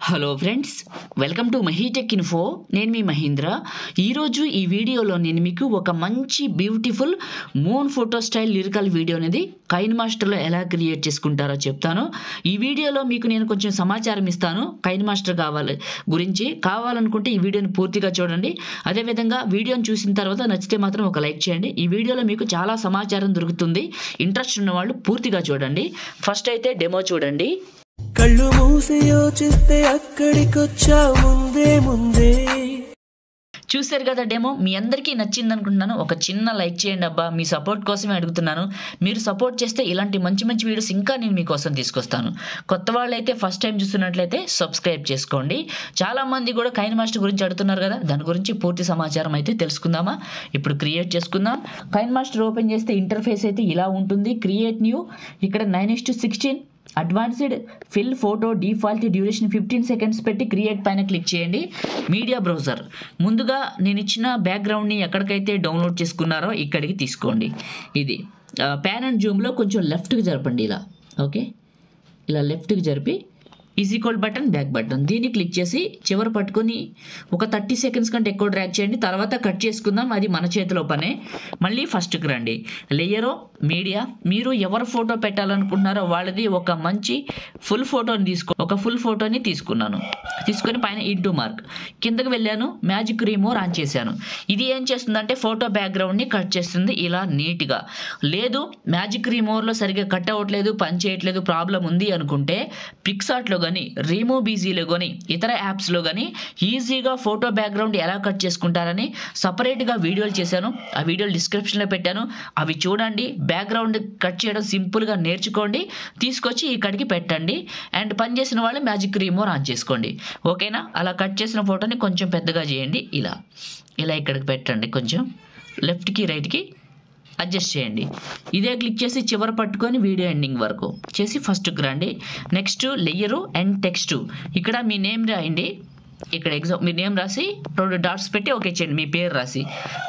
Hello friends, welcome to MahiTech info. నేను మీ మహేంద్ర. ఈరోజు ఈ వీడియోలో నేను మీకు ఒక మంచి beautiful moon photo style lyrical video అనేది కైన్ మాస్టర్లో ఎలా క్రియేట్ చేసుకుంటారో చెప్తాను. ఈ వీడియోలో మీకు నేను కొంచెం సమాచారం ఇస్తాను కైన్ మాస్టర్ గురించి. కావాలనుకుంటే ఈ వీడియోని పూర్తిగా చూడండి. అదేవిధంగా వీడియోని చూసిన తర్వాత నచ్చితే మాత్రం ఒక లైక్ చేయండి. ఈ వీడియోలో మీకు చాలా సమాచారం దొరుకుతుంది. ఇంట్రెస్ట్ ఉన్న వాళ్ళు పూర్తిగా చూడండి. ఫస్ట్ అయితే డెమో చూడండి. కళ్ళు మూసి యోచిస్తే అక్కడికొచ్చా ముందే చూశారు కదా డెమో. మీ అందరికీ నచ్చింది అనుకుంటున్నాను. ఒక చిన్న లైక్ చేయండి అబ్బా, మీ సపోర్ట్ కోసమే అడుగుతున్నాను. మీరు సపోర్ట్ చేస్తే ఇలాంటి మంచి మంచి వీడియోస్ ఇంకా నేను మీకోసం తీసుకొస్తాను. కొత్త వాళ్ళు అయితే ఫస్ట్ టైం చూస్తున్నట్లయితే సబ్స్క్రైబ్ చేసుకోండి. చాలామంది కూడా కైన్ మాస్టర్ గురించి అడుగుతున్నారు కదా, దాని గురించి పూర్తి సమాచారం అయితే తెలుసుకుందామా. ఇప్పుడు క్రియేట్ చేసుకుందాం. కైన్ మాస్టర్ ఓపెన్ చేస్తే ఇంటర్ఫేస్ అయితే ఇలా ఉంటుంది. క్రియేట్ న్యూ, ఇక్కడ 9:16 advanced fill photo default duration 15 seconds పెట్టి క్రియేట్ పైన క్లిక్ చేయండి. మీడియా బ్రౌజర్ ముందుగా నేను ఇచ్చిన బ్యాక్గ్రౌండ్ని ఎక్కడికైతే డౌన్లోడ్ చేసుకున్నారో ఇక్కడికి తీసుకోండి. ఇది ప్యాన్ అండ్ జూమ్లో కొంచెం లెఫ్ట్కి జరపండి. ఇలా ఓకే, ఇలా లెఫ్ట్కి జరిపి is equal button, back button, దీన్ని క్లిక్ చేసి చివరి పట్టుకొని ఒక 30 సెకండ్స్ కంటే ఎక్కువ డ్రాగ్ చేయండి. తర్వాత కట్ చేసుకుందాం, అది మన చేతిలో పనే. మళ్ళీ ఫస్ట్కి రండి. లేయరో మీడియా, మీరు ఎవరు ఫోటో పెట్టాలనుకుంటున్నారో వాళ్ళది ఒక మంచి ఫుల్ ఫోటోని ఒక ఫుల్ ఫోటోని తీసుకొని పైన ఇంటూ మార్క్ కిందకి వెళ్ళాను. మ్యాజిక్ రిమూవర్ ఆన్ చేశాను. ఇది ఏం చేస్తుందంటే ఫోటో బ్యాక్గ్రౌండ్ని కట్ చేస్తుంది ఇలా నీట్గా. లేదు మ్యాజిక్ రిమూవర్లో సరిగ్గా కట్ అవ్వట్లేదు, పని చేయట్లేదు, ప్రాబ్లం ఉంది అనుకుంటే పిక్సార్ట్లో కానీ రిమూవ్ బీజీలో కానీ ఇతర యాప్స్లో కానీ ఈజీగా ఫోటో బ్యాక్గ్రౌండ్ ఎలా కట్ చేసుకుంటారని సపరేట్గా వీడియోలు చేశాను. ఆ వీడియోలు డిస్క్రిప్షన్లో పెట్టాను, అవి చూడండి. బ్యాక్గ్రౌండ్ కట్ చేయడం సింపుల్గా నేర్చుకోండి, తీసుకొచ్చి ఇక్కడికి పెట్టండి. అండ్ పని చేసిన వాళ్ళు మ్యాజిక్ రిమూవర్ ఆన్ చేసుకోండి. ఓకేనా? అలా కట్ చేసిన ఫోటోని కొంచెం పెద్దగా చేయండి. ఇలా ఇక్కడికి పెట్టండి. కొంచెం లెఫ్ట్కి రైట్కి అడ్జస్ట్ చేయండి. ఇదే క్లిక్ చేసి చివరి పట్టుకొని వీడియో ఎండింగ్ వరకు చేసి ఫస్ట్కి రండి. నెక్స్ట్ లేయరు అండ్ టెక్స్ట్, ఇక్కడ మీ నేమ్ రాయండి. ఇక్కడ మీ నేమ్ రాసి 2 డాట్స్ పెట్టి ఓకే చేయండి. మీ పేరు రాసి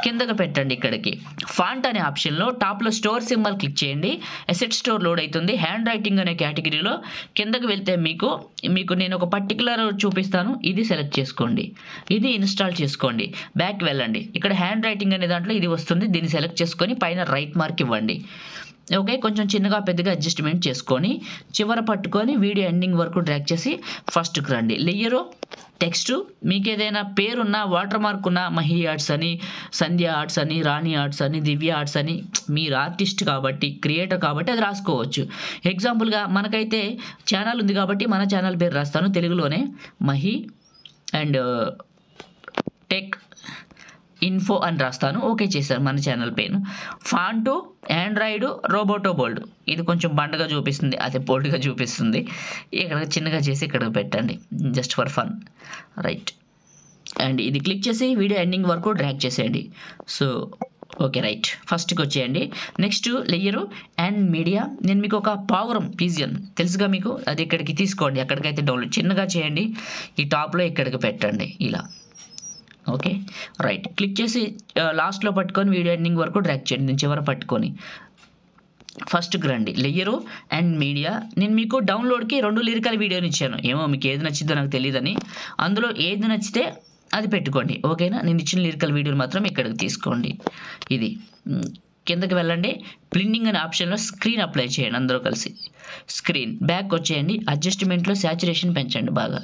కిందకి పెట్టండి. ఇక్కడికి ఫాంట్ అనే ఆప్షన్లో టాప్లో స్టోర్ సింబల్ క్లిక్ చేయండి. అసెట్ స్టోర్ లోడ్ అవుతుంది. హ్యాండ్ రైటింగ్ అనే కేటగిరీలో కిందకి వెళ్తే మీకు నేను ఒక పర్టికులర్ చూపిస్తాను. ఇది సెలెక్ట్ చేసుకోండి, ఇది ఇన్స్టాల్ చేసుకోండి. బ్యాక్ వెళ్ళండి. ఇక్కడ హ్యాండ్ రైటింగ్ అనే దాంట్లో ఇది వస్తుంది. దీన్ని సెలెక్ట్ చేసుకొని పైన రైట్ మార్క్ ఇవ్వండి. ఓకే, కొంచెం చిన్నగా పెద్దగా అడ్జస్ట్మెంట్ చేసుకొని చివర పట్టుకొని వీడియో ఎండింగ్ వరకు డ్రాగ్ చేసి ఫస్ట్కి రండి. లేయరు టెక్స్ట్, మీకు ఏదైనా పేరున్న వాటర్ మార్క్ ఉన్న మహి ఆర్ట్స్ అని, సంధ్య ఆర్ట్స్ అని, రాణి ఆర్ట్స్ అని, దివ్య ఆర్ట్స్ అని, మీరు ఆర్టిస్ట్ కాబట్టి క్రియేటర్ కాబట్టి అది రాసుకోవచ్చు. ఎగ్జాంపుల్గా మనకైతే ఛానల్ ఉంది కాబట్టి మన ఛానల్ పేరు రాస్తాను తెలుగులోనే, మహి అండ్ టెక్ ఇన్ఫో అని రాస్తాను. ఓకే చేశాను మన ఛానల్ పేరు. ఫాంటు ఆండ్రాయిడ్ రోబోటో బోల్డ్, ఇది కొంచెం బండగా చూపిస్తుంది, అదే బోల్డ్గా చూపిస్తుంది. ఇక్కడ చిన్నగా చేసి ఇక్కడికి పెట్టండి, just for fun. Right, and ఇది క్లిక్ చేసి వీడియో ఎండింగ్ వరకు డ్రాగ్ చేసేయండి. సో ఓకే రైట్, ఫస్ట్కి వచ్చేయండి. నెక్స్ట్ లేయరు అండ్ మీడియా, నేను మీకు ఒక పావురం పిజియన్ తెలుసుగా మీకు, అది ఇక్కడికి తీసుకోండి. ఎక్కడికైతే డౌన్లోడ్ చిన్నగా చేయండి. ఈ టాప్లో ఇక్కడికి పెట్టండి ఇలా. ఓకే రైట్, క్లిక్ చేసి లాస్ట్లో పట్టుకొని వీడియో ఎండింగ్ వరకు డ్రాగ్ చేయండి. నేను చివర పట్టుకొని ఫస్ట్కి రండి. లేయరు అండ్ మీడియా, నేను మీకు డౌన్లోడ్కి 2 లిరికల్ వీడియోని ఇచ్చాను. ఏమో మీకు ఏది నచ్చిందో నాకు తెలియదని, అందులో ఏది నచ్చితే అది పెట్టుకోండి. ఓకేనా? నేను ఇచ్చిన లిరికల్ వీడియోని మాత్రం ఇక్కడికి తీసుకోండి. ఇది కిందకి వెళ్ళండి. బ్లెండింగ్ అనే ఆప్షన్లో స్క్రీన్ అప్లై చేయండి. అందరూ కలిసి స్క్రీన్ బ్యాక్ వచ్చేయండి. అడ్జస్ట్మెంట్లో శాచురేషన్ పెంచండి, బాగా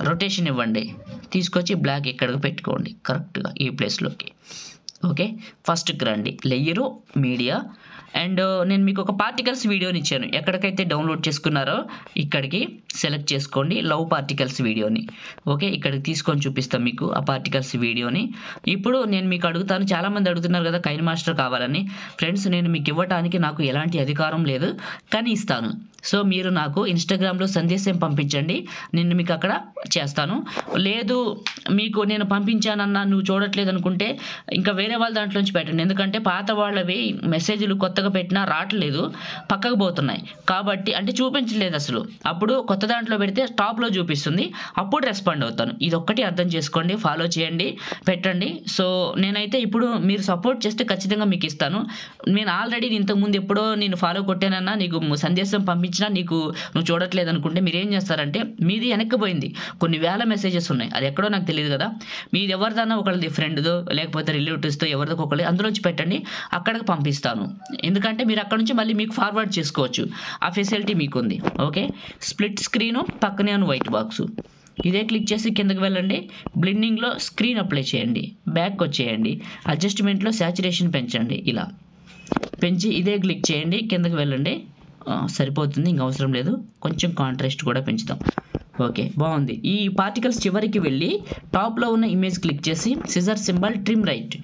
రొటేషన్ ఇవ్వండి. తీసుకొచ్చి బ్లాక్ ఇక్కడికి పెట్టుకోండి కరెక్ట్గా ఈ ప్లేస్లోకి. ఓకే, ఫస్ట్కి రండి. లేయరు మీడియా అండ్ నేను మీకు ఒక పార్టికల్స్ వీడియోని ఇచ్చాను. ఎక్కడికైతే డౌన్లోడ్ చేసుకున్నారో ఇక్కడికి సెలెక్ట్ చేసుకోండి లవ్ పార్టికల్స్ వీడియోని. ఓకే, ఇక్కడికి తీసుకొని చూపిస్తాను మీకు ఆ పార్టికల్స్ వీడియోని. ఇప్పుడు నేను మీకు అడుగుతాను, చాలామంది అడుగుతున్నారు కదా కైన్ మాస్టర్ కావాలని. ఫ్రెండ్స్, నేను మీకు ఇవ్వడానికి నాకు ఎలాంటి అధికారం లేదు, కానీ ఇస్తాను. సో మీరు నాకు ఇన్స్టాగ్రామ్లో సందేశం పంపించండి, నేను మీకు అక్కడ చేస్తాను. లేదు మీకు నేను పంపించానన్నా నువ్వు చూడట్లేదు అనుకుంటే ఇంకా వేరే వాళ్ళ దాంట్లోంచి పెట్టండి. ఎందుకంటే పాత వాళ్ళవి మెసేజ్లు కొత్తగా కొత్తగా పెట్టినా రావట్లేదు, పక్కకు పోతున్నాయి. కాబట్టి అంటే చూపించలేదు అసలు. అప్పుడు కొత్త దాంట్లో పెడితే టాప్లో చూపిస్తుంది, అప్పుడు రెస్పాండ్ అవుతాను. ఇది ఒక్కటి అర్థం చేసుకోండి, ఫాలో చేయండి, పెట్టండి. సో నేనైతే ఇప్పుడు మీరు సపోర్ట్ చేస్తే ఖచ్చితంగా మీకు ఇస్తాను. నేను ఆల్రెడీ ఇంతకుముందు ఎప్పుడో నేను ఫాలో కొట్టానన్నా, నీకు సందేశం పంపించినా నువ్వు చూడట్లేదు అనుకుంటే మీరు ఏం చేస్తారంటే, మీది వెనక్కిపోయింది, కొన్ని వేల మెసేజెస్ ఉన్నాయి, అది ఎక్కడో నాకు తెలియదు కదా. మీది ఎవరిదన్నా ఒకళ్ళది ఫ్రెండ్దో లేకపోతే రిలేటివ్స్తో ఎవరిదో ఒకళ్ళు అందులోంచి పెట్టండి, అక్కడికి పంపిస్తాను. ఎందుకంటే మీరు అక్కడ నుంచి మళ్ళీ మీకు ఫార్వర్డ్ చేసుకోవచ్చు, ఆ ఫెసిలిటీ మీకు ఉంది. ఓకే, స్ప్లిట్ స్క్రీను పక్కనే ఉన్న వైట్ బాక్సు, ఇదే క్లిక్ చేసి కిందకి వెళ్ళండి. బ్లెండింగ్లో స్క్రీన్ అప్లై చేయండి, బ్యాక్ వచ్చేయండి, అడ్జస్ట్మెంట్లో శాచురేషన్ పెంచండి. ఇలా పెంచి ఇదే క్లిక్ చేయండి, కిందకి వెళ్ళండి. సరిపోతుంది, ఇంక అవసరం లేదు. కొంచెం కాంట్రాస్ట్ కూడా పెంచుదాం. ఓకే, బాగుంది. ఈ పార్టికల్స్ చివరికి వెళ్ళి టాప్లో ఉన్న ఇమేజ్ క్లిక్ చేసి scissor symbol trim right.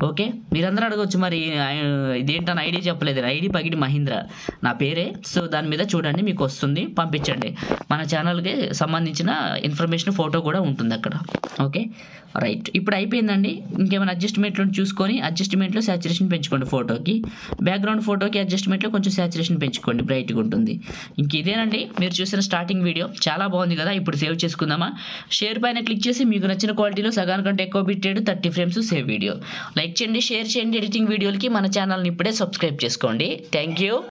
Okay, మీరందరూ అడగవచ్చు మరి ఇదేంటని ఐడి చెప్పలేదు. ఐడి పగిడి మహీంద్ర నా పేరే. సో దాని మీద చూడండి, మీకు వస్తుంది, పంపించండి. మన ఛానల్కి సంబంధించిన ఇన్ఫర్మేషన్ ఫోటో కూడా ఉంటుంది అక్కడ. ఓకే రైట్, ఇప్పుడు అయిపోయిందండి. ఇంకేమైనా అడ్జస్ట్మెంట్లో చూసుకొని అడ్జస్ట్మెంట్లో శాచురేషన్ పెంచుకోండి. ఫోటోకి బ్యాక్గ్రౌండ్ ఫోటోకి అడ్జస్ట్మెంట్లో కొంచెం శాచురేషన్ పెంచుకోండి, బ్రైట్గా ఉంటుంది. ఇంక ఇదేనండి మీరు చూసిన స్టార్టింగ్ వీడియో. చాలా బాగుంది కదా. ఇప్పుడు సేవ్ చేసుకుందామా? షేర్ పైన క్లిక్ చేసి మీకు నచ్చిన క్వాలిటీలో సగానికంటే ఎక్కువ బిట్టెడ్ 30 ఫ్రేమ్స్ సేవ్ వీడియో. లైక్ చేయండి, షేర్ చేయండి. ఎడిటింగ్ వీడియోలకి మన ఛానల్ని ఇప్పుడే సబ్స్క్రైబ్ చేసుకోండి. Thank you.